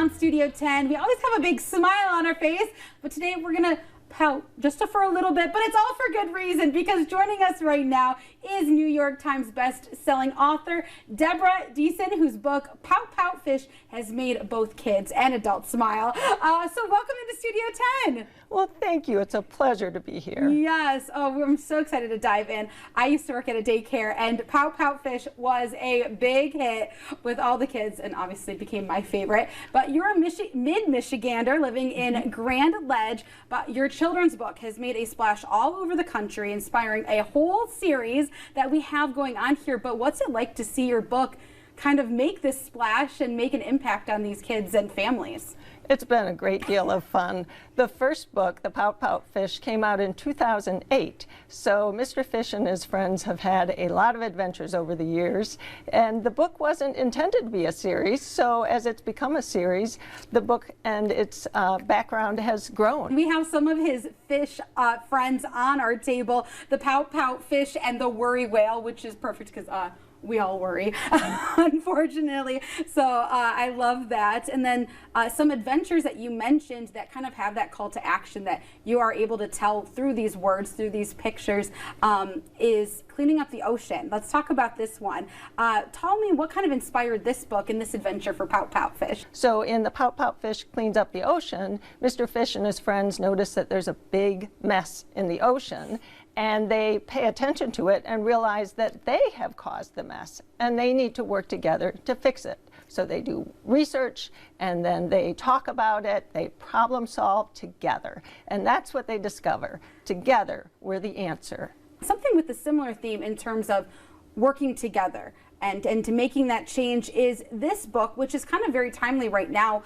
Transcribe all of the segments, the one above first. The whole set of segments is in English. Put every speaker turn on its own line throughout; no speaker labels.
on Studio 10. We always have a big smile on our face, but today we're gonna pout just for a little bit, but it's all for good reason, because joining us right now is New York Times best-selling author Deborah Diesen, whose book Pout Pout Fish has made both kids and adults smile. So welcome into Studio 10.
Well, thank you. It's a pleasure to be here.
Yes. Oh, I'm so excited to dive in. I used to work at a daycare, and Pout Pout Fish was a big hit with all the kids, and obviously became my favorite. But you're a mid-Michigander living in Grand Ledge, but your children's book has made a splash all over the country, inspiring a whole series that we have going on here. But what's it like to see your book kind of make this splash and make an impact on these kids and families?
It's been a great deal of fun. The first book, The Pout Pout Fish, came out in 2008. So Mr. Fish and his friends have had a lot of adventures over the years. And the book wasn't intended to be a series. So as it's become a series, the book and its background has grown.
We have some of his fish friends on our table, the Pout Pout Fish and the Worry Whale, which is perfect because we all worry, unfortunately. So I love that. And then some adventures that you mentioned that kind of have that call to action that you are able to tell through these words, through these pictures, is cleaning up the ocean. Let's talk about this one. Tell me what kind of inspired this book and this adventure for Pout Pout Fish.
So in the Pout Pout Fish Cleans Up the Ocean, Mr. Fish and his friends notice that there's a big mess in the ocean, and they pay attention to it and realize that they have caused the mess and they need to work together to fix it. So they do research and then they talk about it, they problem solve together. And that's what they discover. Together, we're the answer.
Something with a similar theme in terms of working together and to making that change is this book, which is kind of very timely right now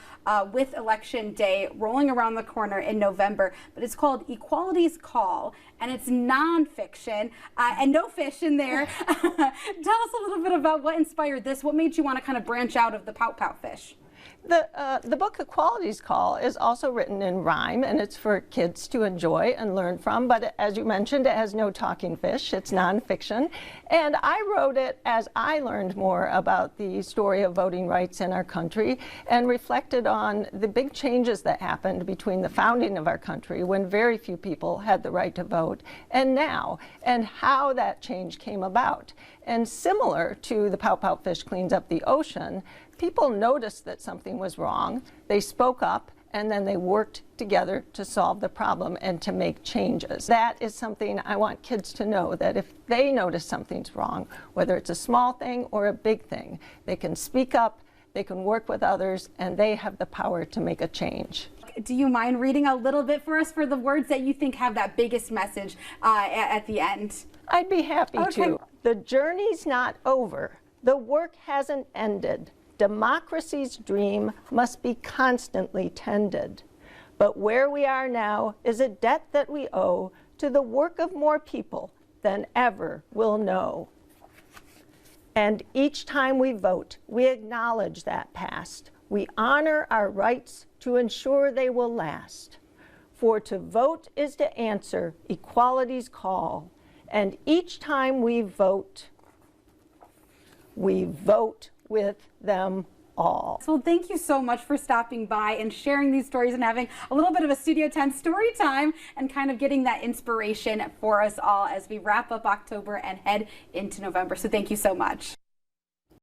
with Election Day rolling around the corner in November. But it's called Equality's Call, and it's nonfiction and no fish in there. Tell us a little bit about what inspired this. What made you want to kind of branch out of the Pout Pout Fish?
The book Equality's Call is also written in rhyme, and it's for kids to enjoy and learn from, but as you mentioned, it has no talking fish. It's nonfiction, and I wrote it as I learned more about the story of voting rights in our country and reflected on the big changes that happened between the founding of our country, when very few people had the right to vote, and now, and how that change came about. And similar to the Pout Pout Fish Cleans Up the Ocean, people noticed that something was wrong, they spoke up, and then they worked together to solve the problem and to make changes. That is something I want kids to know, that if they notice something's wrong, whether it's a small thing or a big thing, they can speak up, they can work with others, and they have the power to make a change.
Do you mind reading a little bit for us for the words that you think have that biggest message at the end?
I'd be happy to. The journey's not over. The work hasn't ended. Democracy's dream must be constantly tended. But where we are now is a debt that we owe to the work of more people than ever will know. And each time we vote, we acknowledge that past. We honor our rights to ensure they will last. For to vote is to answer equality's call. And each time we vote with them all.
So thank you so much for stopping by and sharing these stories and having a little bit of a Studio 10 story time and kind of getting that inspiration for us all as we wrap up October and head into November. So thank you so much.